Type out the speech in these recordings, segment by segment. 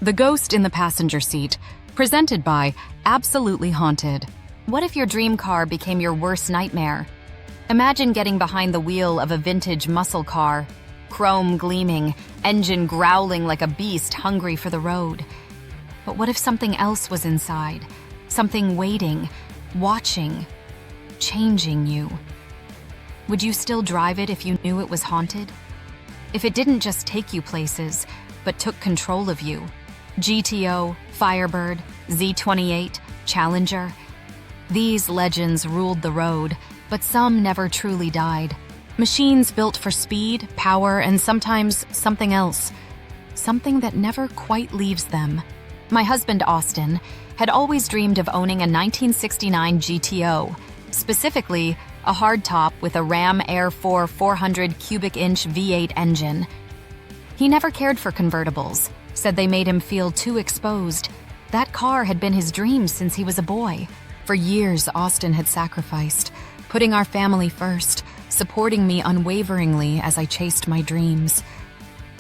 The Ghost in the Passenger Seat, presented by Absolutely Haunted. What if your dream car became your worst nightmare? Imagine getting behind the wheel of a vintage muscle car, chrome gleaming, engine growling like a beast hungry for the road. But what if something else was inside? Something waiting, watching, changing you? Would you still drive it if you knew it was haunted? If it didn't just take you places, but took control of you? GTO, Firebird, Z28, Challenger. These legends ruled the road, but some never truly died. Machines built for speed, power, and sometimes something else. Something that never quite leaves them. My husband, Austin, had always dreamed of owning a 1969 GTO, specifically a hardtop with a Ram Air 4 400 cubic inch V8 engine. He never cared for convertibles, said they made him feel too exposed. That car had been his dream since he was a boy. For years, Austin had sacrificed, putting our family first, supporting me unwaveringly as I chased my dreams.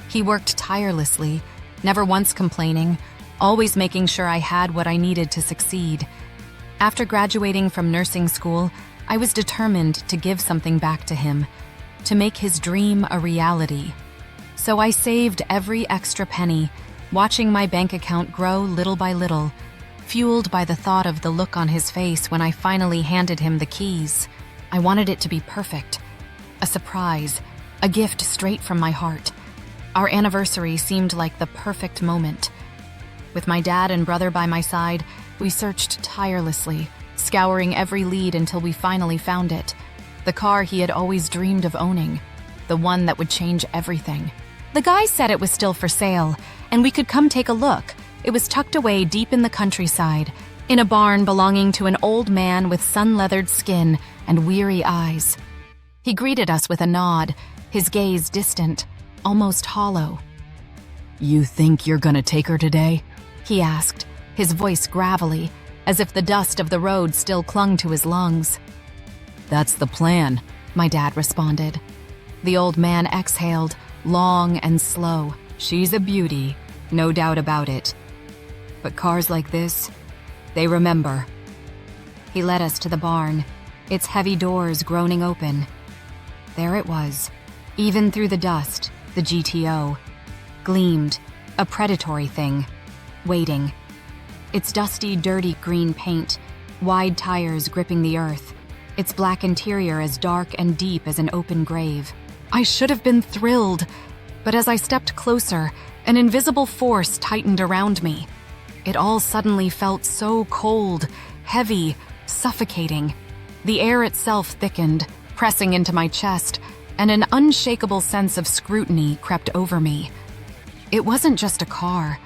He worked tirelessly, never once complaining, always making sure I had what I needed to succeed. After graduating from nursing school, I was determined to give something back to him, to make his dream a reality. So I saved every extra penny, watching my bank account grow little by little, fueled by the thought of the look on his face when I finally handed him the keys. I wanted it to be perfect, a surprise, a gift straight from my heart. Our anniversary seemed like the perfect moment. With my dad and brother by my side, we searched tirelessly, scouring every lead until we finally found it. The car he had always dreamed of owning, the one that would change everything. The guy said it was still for sale, and we could come take a look. It was tucked away deep in the countryside, in a barn belonging to an old man with sun-leathered skin and weary eyes. He greeted us with a nod, his gaze distant, almost hollow. "You think you're gonna take her today?" He asked, his voice gravelly, as if the dust of the road still clung to his lungs. "That's the plan," my dad responded. The old man exhaled, long and slow. "She's a beauty, no doubt about it. But cars like this, they remember." He led us to the barn, its heavy doors groaning open. There it was, even through the dust, the GTO. Gleamed, a predatory thing, waiting. Its dusty, dirty green paint, wide tires gripping the earth, its black interior as dark and deep as an open grave. I should have been thrilled, but as I stepped closer, an invisible force tightened around me. It all suddenly felt so cold, heavy, suffocating. The air itself thickened, pressing into my chest, and an unshakable sense of scrutiny crept over me. It wasn't just a car.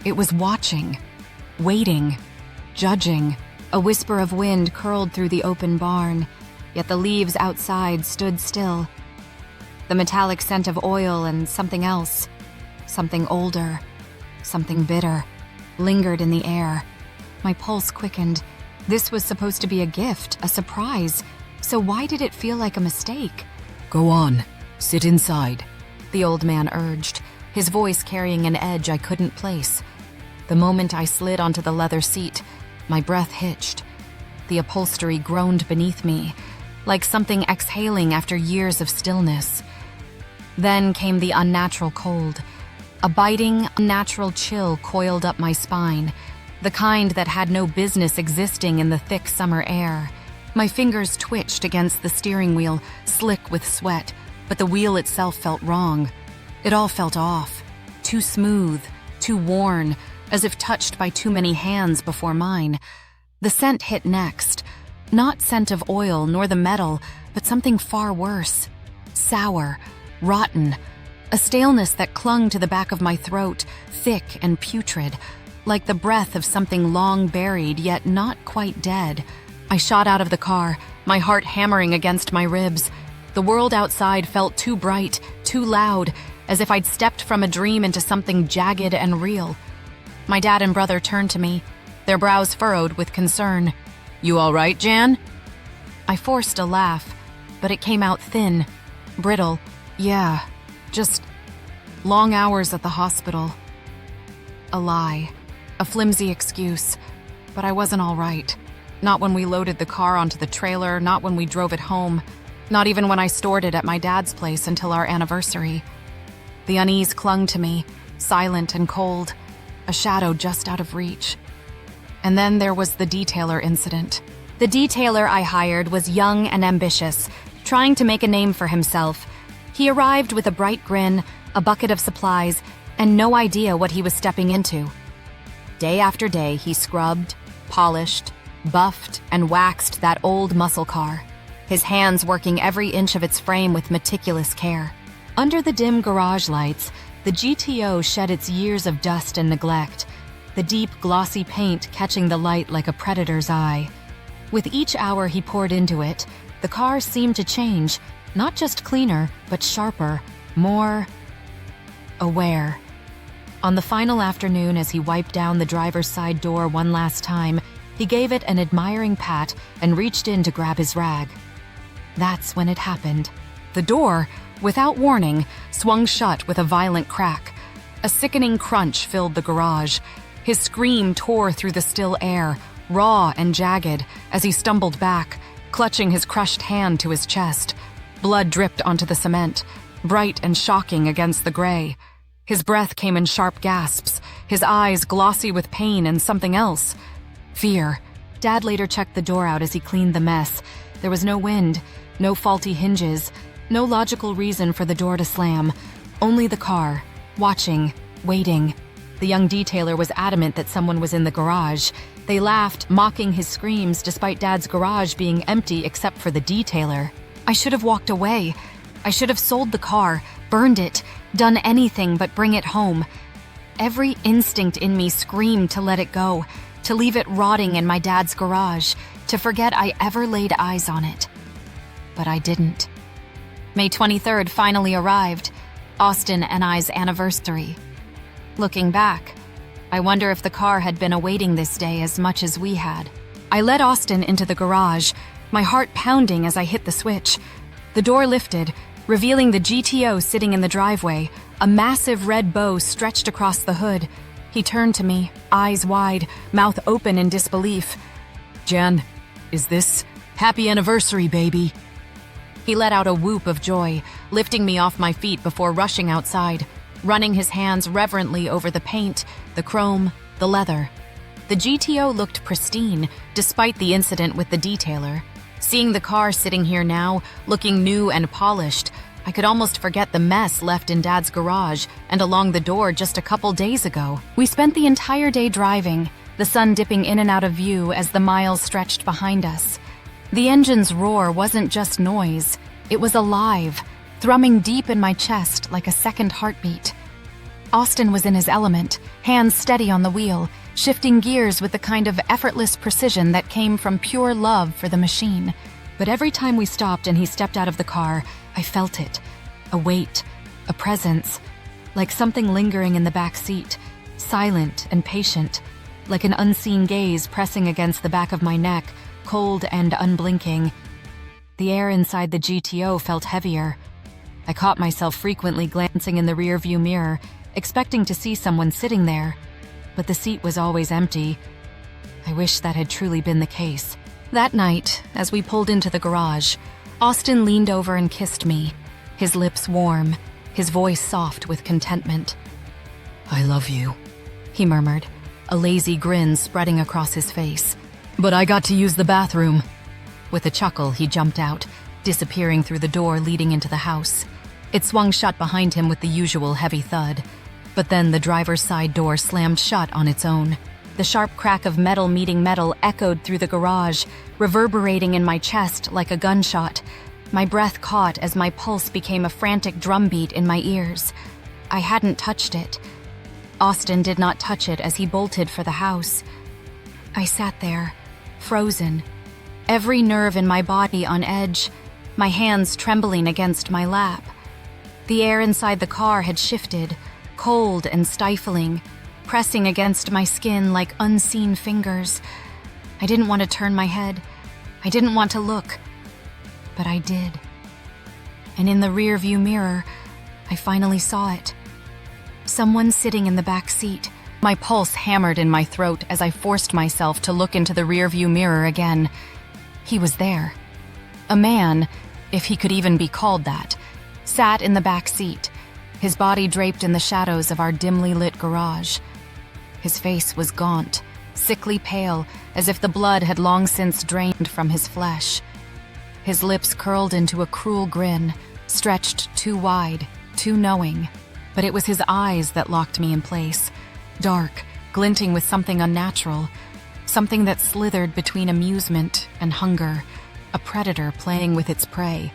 It was watching, waiting, judging. A whisper of wind curled through the open barn, yet the leaves outside stood still. The metallic scent of oil and something else, something older, something bitter, lingered in the air. My pulse quickened. This was supposed to be a gift, a surprise, so why did it feel like a mistake? "Go on, sit inside," the old man urged, his voice carrying an edge I couldn't place. The moment I slid onto the leather seat, my breath hitched. The upholstery groaned beneath me, like something exhaling after years of stillness. Then came the unnatural cold. A biting, unnatural chill coiled up my spine, the kind that had no business existing in the thick summer air. My fingers twitched against the steering wheel, slick with sweat, but the wheel itself felt wrong. It all felt off, too smooth, too worn, as if touched by too many hands before mine. The scent hit next. Not scent of oil nor the metal, but something far worse. Sour, rotten, a staleness that clung to the back of my throat, thick and putrid, like the breath of something long buried yet not quite dead. I shot out of the car, my heart hammering against my ribs. The world outside felt too bright, too loud, as if I'd stepped from a dream into something jagged and real. My dad and brother turned to me, their brows furrowed with concern. "You all right, Jan?" I forced a laugh, but it came out thin, brittle. "Yeah, just long hours at the hospital." A lie. A flimsy excuse. But I wasn't all right. Not when we loaded the car onto the trailer, not when we drove it home, not even when I stored it at my dad's place until our anniversary. The unease clung to me, silent and cold, a shadow just out of reach. And then there was the detailer incident. The detailer I hired was young and ambitious, trying to make a name for himself. He arrived with a bright grin, a bucket of supplies, and no idea what he was stepping into. Day after day, he scrubbed, polished, buffed, and waxed that old muscle car, his hands working every inch of its frame with meticulous care. Under the dim garage lights, the GTO shed its years of dust and neglect, the deep, glossy paint catching the light like a predator's eye. With each hour he poured into it, the car seemed to change, not just cleaner, but sharper, more aware. On the final afternoon, as he wiped down the driver's side door one last time, he gave it an admiring pat and reached in to grab his rag. That's when it happened. The door, without warning, swung shut with a violent crack. A sickening crunch filled the garage. His scream tore through the still air, raw and jagged, as he stumbled back, clutching his crushed hand to his chest. Blood dripped onto the cement, bright and shocking against the gray. His breath came in sharp gasps, his eyes glossy with pain and something else. Fear. Dad later checked the door out as he cleaned the mess. There was no wind, no faulty hinges, no logical reason for the door to slam. Only the car, watching, waiting. The young detailer was adamant that someone was in the garage. They laughed, mocking his screams despite Dad's garage being empty except for the detailer. I should have walked away. I should have sold the car, burned it, done anything but bring it home. Every instinct in me screamed to let it go, to leave it rotting in my dad's garage, to forget I ever laid eyes on it. But I didn't. May 23rd finally arrived, Austin and I's anniversary. Looking back, I wonder if the car had been awaiting this day as much as we had. I led Austin into the garage, my heart pounding as I hit the switch. The door lifted, revealing the GTO sitting in the driveway, a massive red bow stretched across the hood. He turned to me, eyes wide, mouth open in disbelief. "Jen, is this happy anniversary, baby?" He let out a whoop of joy, lifting me off my feet before rushing outside, running his hands reverently over the paint, the chrome, the leather. The GTO looked pristine, despite the incident with the detailer. Seeing the car sitting here now, looking new and polished, I could almost forget the mess left in Dad's garage and along the door just a couple days ago. We spent the entire day driving, the sun dipping in and out of view as the miles stretched behind us. The engine's roar wasn't just noise, it was alive, thrumming deep in my chest like a second heartbeat. Austin was in his element, hands steady on the wheel, shifting gears with the kind of effortless precision that came from pure love for the machine. But every time we stopped and he stepped out of the car, I felt it. A weight, a presence, like something lingering in the back seat, silent and patient, like an unseen gaze pressing against the back of my neck, cold and unblinking. The air inside the GTO felt heavier. I caught myself frequently glancing in the rearview mirror, expecting to see someone sitting there, but the seat was always empty. I wish that had truly been the case. That night, as we pulled into the garage, Austin leaned over and kissed me, his lips warm, his voice soft with contentment. "I love you," he murmured, a lazy grin spreading across his face. "But I got to use the bathroom." With a chuckle, he jumped out, disappearing through the door leading into the house. It swung shut behind him with the usual heavy thud. But then the driver's side door slammed shut on its own. The sharp crack of metal meeting metal echoed through the garage, reverberating in my chest like a gunshot. My breath caught as my pulse became a frantic drumbeat in my ears. I hadn't touched it. Austin did not touch it as he bolted for the house. I sat there, frozen, every nerve in my body on edge, my hands trembling against my lap. The air inside the car had shifted, cold and stifling, pressing against my skin like unseen fingers. I didn't want to turn my head. I didn't want to look. But I did. And in the rearview mirror, I finally saw it. Someone sitting in the back seat, My pulse hammered in my throat as I forced myself to look into the rearview mirror again. He was there. A man, if he could even be called that, sat in the back seat, his body draped in the shadows of our dimly lit garage. His face was gaunt, sickly pale, as if the blood had long since drained from his flesh. His lips curled into a cruel grin, stretched too wide, too knowing. But it was his eyes that locked me in place, dark, glinting with something unnatural, something that slithered between amusement and hunger, a predator playing with its prey.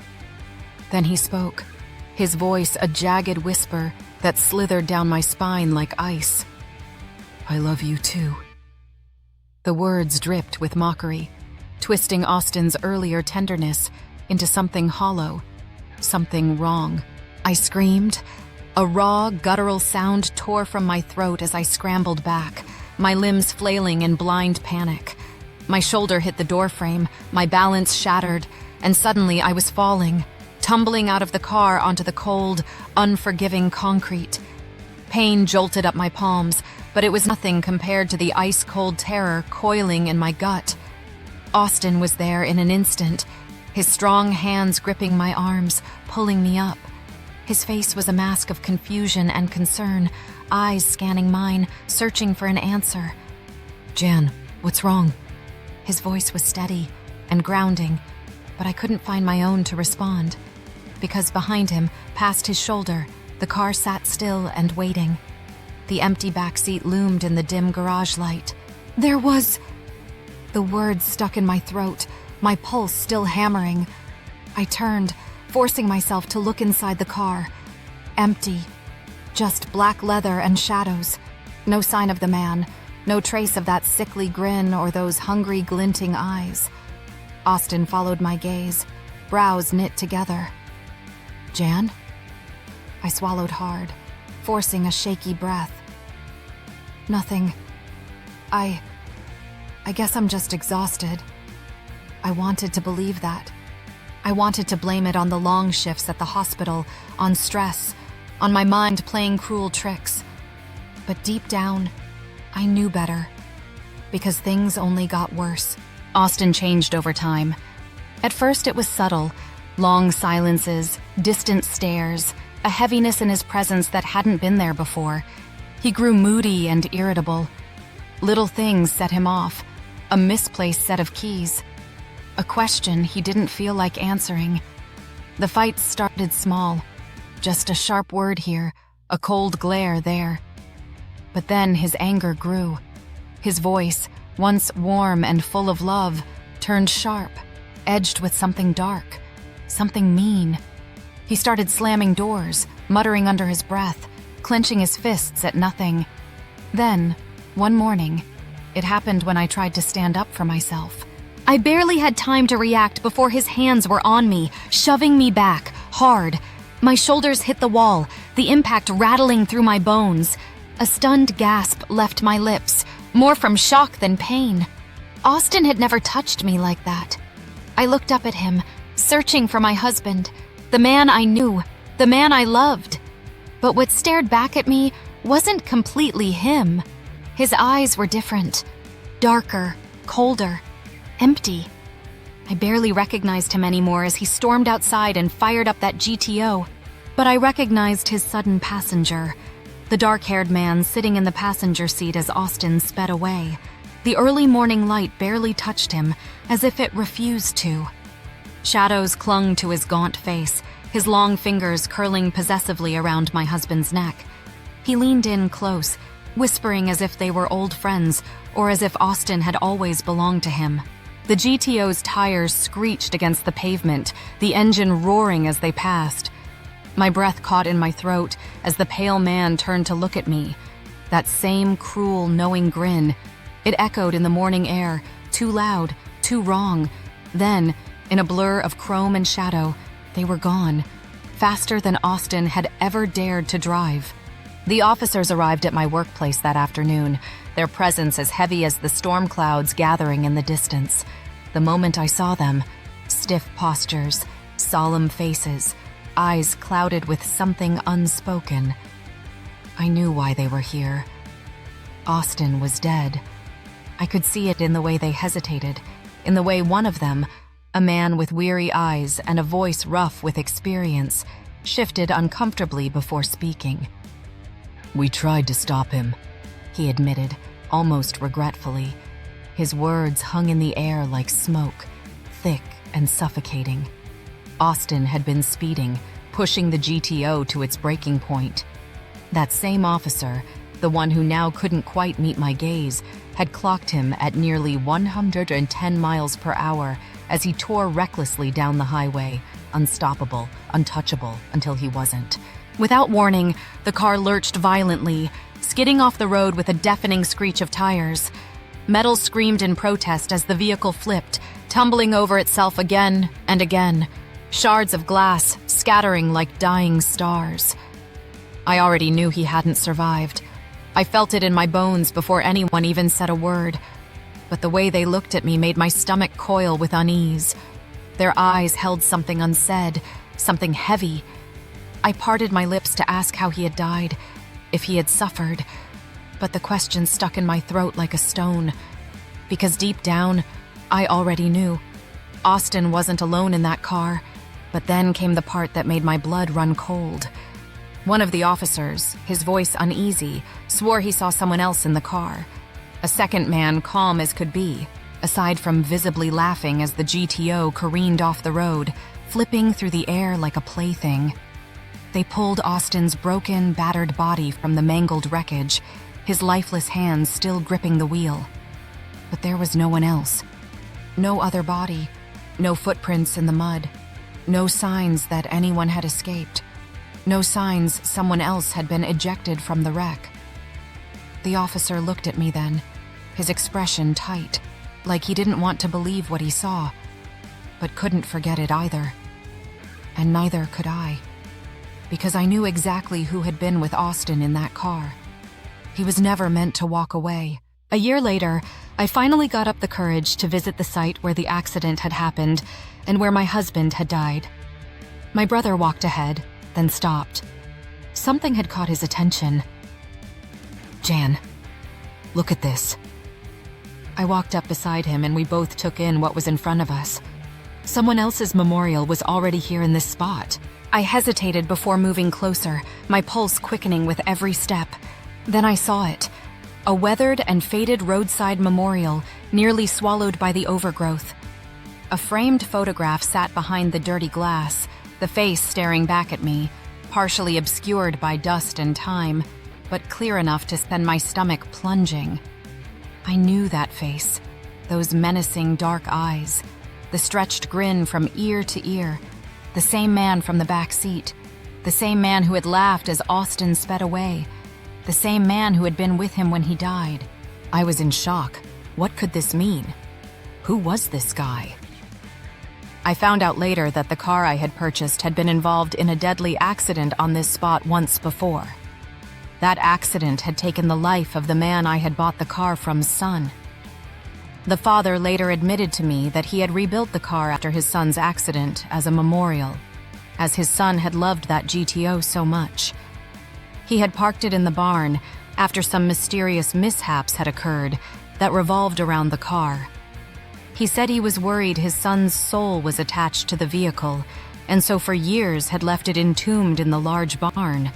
Then he spoke, his voice a jagged whisper that slithered down my spine like ice. "I love you too." The words dripped with mockery, twisting Austin's earlier tenderness into something hollow, something wrong. I screamed. A raw, guttural sound tore from my throat as I scrambled back, my limbs flailing in blind panic. My shoulder hit the doorframe, my balance shattered, and suddenly I was falling, tumbling out of the car onto the cold, unforgiving concrete. Pain jolted up my palms, but it was nothing compared to the ice-cold terror coiling in my gut. Austin was there in an instant, his strong hands gripping my arms, pulling me up. His face was a mask of confusion and concern, eyes scanning mine, searching for an answer. "Jan, what's wrong?" His voice was steady and grounding, but I couldn't find my own to respond. Because behind him, past his shoulder, the car sat still and waiting. The empty backseat loomed in the dim garage light. There was... The words stuck in my throat, my pulse still hammering. I turned, forcing myself to look inside the car. Empty. Just black leather and shadows. No sign of the man, no trace of that sickly grin or those hungry, glinting eyes. Austin followed my gaze, brows knit together. "Jan?" I swallowed hard, forcing a shaky breath. "Nothing. I guess I'm just exhausted." I wanted to believe that. I wanted to blame it on the long shifts at the hospital, on stress, on my mind playing cruel tricks. But deep down, I knew better. Because things only got worse. Austin changed over time. At first it was subtle, long silences, distant stares, a heaviness in his presence that hadn't been there before. He grew moody and irritable. Little things set him off, a misplaced set of keys. A question he didn't feel like answering. The fight started small, just a sharp word here, a cold glare there. But then his anger grew. His voice, once warm and full of love, turned sharp, edged with something dark, something mean. He started slamming doors, muttering under his breath, clenching his fists at nothing. Then, one morning, it happened when I tried to stand up for myself. I barely had time to react before his hands were on me, shoving me back, hard. My shoulders hit the wall, the impact rattling through my bones. A stunned gasp left my lips, more from shock than pain. Austin had never touched me like that. I looked up at him, searching for my husband, the man I knew, the man I loved. But what stared back at me wasn't completely him. His eyes were different, darker, colder, empty. I barely recognized him anymore as he stormed outside and fired up that GTO. But I recognized his sudden passenger, the dark-haired man sitting in the passenger seat as Austin sped away. The early morning light barely touched him, as if it refused to. Shadows clung to his gaunt face, his long fingers curling possessively around my husband's neck. He leaned in close, whispering as if they were old friends, or as if Austin had always belonged to him. The GTO's tires screeched against the pavement, the engine roaring as they passed. My breath caught in my throat as the pale man turned to look at me. That same cruel, knowing grin. It echoed in the morning air, too loud, too wrong. Then, in a blur of chrome and shadow, they were gone, faster than Austin had ever dared to drive. The officers arrived at my workplace that afternoon, their presence as heavy as the storm clouds gathering in the distance. The moment I saw them, stiff postures, solemn faces, eyes clouded with something unspoken. I knew why they were here. Austin was dead. I could see it in the way they hesitated, in the way one of them, a man with weary eyes and a voice rough with experience, shifted uncomfortably before speaking. "We tried to stop him," he admitted, almost regretfully. His words hung in the air like smoke, thick and suffocating. Austin had been speeding, pushing the GTO to its breaking point. That same officer, the one who now couldn't quite meet my gaze, had clocked him at nearly 110 miles per hour as he tore recklessly down the highway, unstoppable, untouchable, until he wasn't. Without warning, the car lurched violently, skidding off the road with a deafening screech of tires. Metal screamed in protest as the vehicle flipped, tumbling over itself again and again, shards of glass scattering like dying stars. I already knew he hadn't survived. I felt it in my bones before anyone even said a word. But the way they looked at me made my stomach coil with unease. Their eyes held something unsaid, something heavy. I parted my lips to ask how he had died, if he had suffered, but the question stuck in my throat like a stone. Because deep down, I already knew. Austin wasn't alone in that car, but then came the part that made my blood run cold. One of the officers, his voice uneasy, swore he saw someone else in the car. A second man, calm as could be, aside from visibly laughing as the GTO careened off the road, flipping through the air like a plaything. They pulled Austin's broken, battered body from the mangled wreckage, his lifeless hands still gripping the wheel. But there was no one else. No other body, no footprints in the mud, no signs that anyone had escaped, no signs someone else had been ejected from the wreck. The officer looked at me then, his expression tight, like he didn't want to believe what he saw, but couldn't forget it either. And neither could I, because I knew exactly who had been with Austin in that car. He was never meant to walk away. A year later, I finally got up the courage to visit the site where the accident had happened and where my husband had died. My brother walked ahead, then stopped. Something had caught his attention. "Jan, look at this." I walked up beside him and we both took in what was in front of us. Someone else's memorial was already here in this spot. I hesitated before moving closer, my pulse quickening with every step. Then I saw it. A weathered and faded roadside memorial, nearly swallowed by the overgrowth. A framed photograph sat behind the dirty glass, the face staring back at me, partially obscured by dust and time, but clear enough to send my stomach plunging. I knew that face, those menacing dark eyes, the stretched grin from ear to ear, the same man from the back seat, the same man who had laughed as Austin sped away, the same man who had been with him when he died. I was in shock. What could this mean? Who was this guy? I found out later that the car I had purchased had been involved in a deadly accident on this spot once before. That accident had taken the life of the man I had bought the car from's son. The father later admitted to me that he had rebuilt the car after his son's accident as a memorial, as his son had loved that GTO so much. He had parked it in the barn after some mysterious mishaps had occurred that revolved around the car. He said he was worried his son's soul was attached to the vehicle, and so for years had left it entombed in the large barn.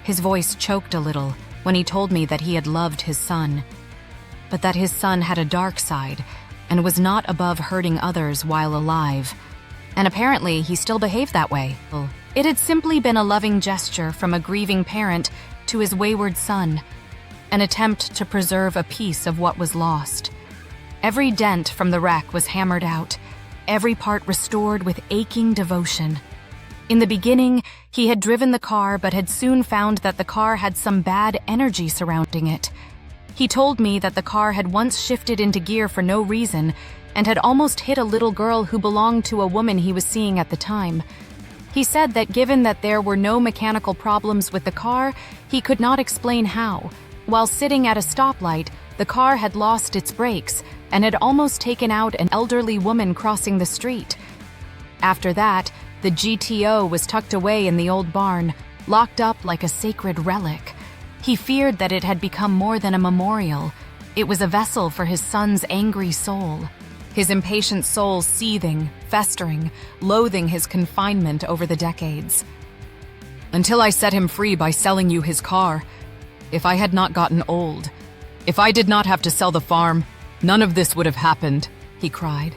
His voice choked a little when he told me that he had loved his son, but that his son had a dark side and was not above hurting others while alive. And apparently he still behaved that way. It had simply been a loving gesture from a grieving parent to his wayward son, an attempt to preserve a piece of what was lost. Every dent from the wreck was hammered out, every part restored with aching devotion. In the beginning, he had driven the car but had soon found that the car had some bad energy surrounding it. He told me that the car had once shifted into gear for no reason and had almost hit a little girl who belonged to a woman he was seeing at the time. He said that given that there were no mechanical problems with the car, he could not explain how. While sitting at a stoplight, the car had lost its brakes and had almost taken out an elderly woman crossing the street. After that, the GTO was tucked away in the old barn, locked up like a sacred relic. He feared that it had become more than a memorial. It was a vessel for his son's angry soul. His impatient soul seething, festering, loathing his confinement over the decades. "Until I set him free by selling you his car. If I had not gotten old, if I did not have to sell the farm, none of this would have happened," he cried.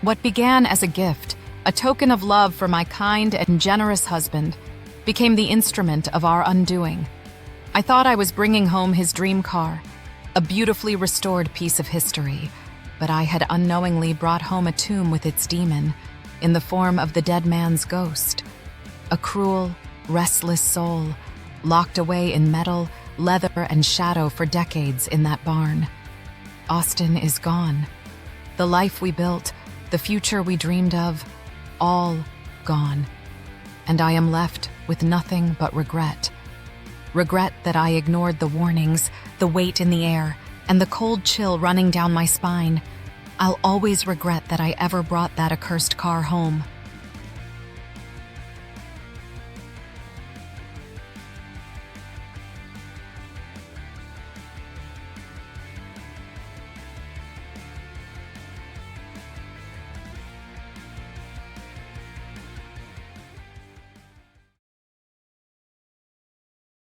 What began as a gift, a token of love for my kind and generous husband, became the instrument of our undoing. I thought I was bringing home his dream car, a beautifully restored piece of history, but I had unknowingly brought home a tomb with its demon, in the form of the dead man's ghost. A cruel, restless soul, locked away in metal, leather, and shadow for decades in that barn. Austin is gone. The life we built, the future we dreamed of, all gone. And I am left with nothing but regret. Regret that I ignored the warnings, the weight in the air, and the cold chill running down my spine. I'll always regret that I ever brought that accursed car home.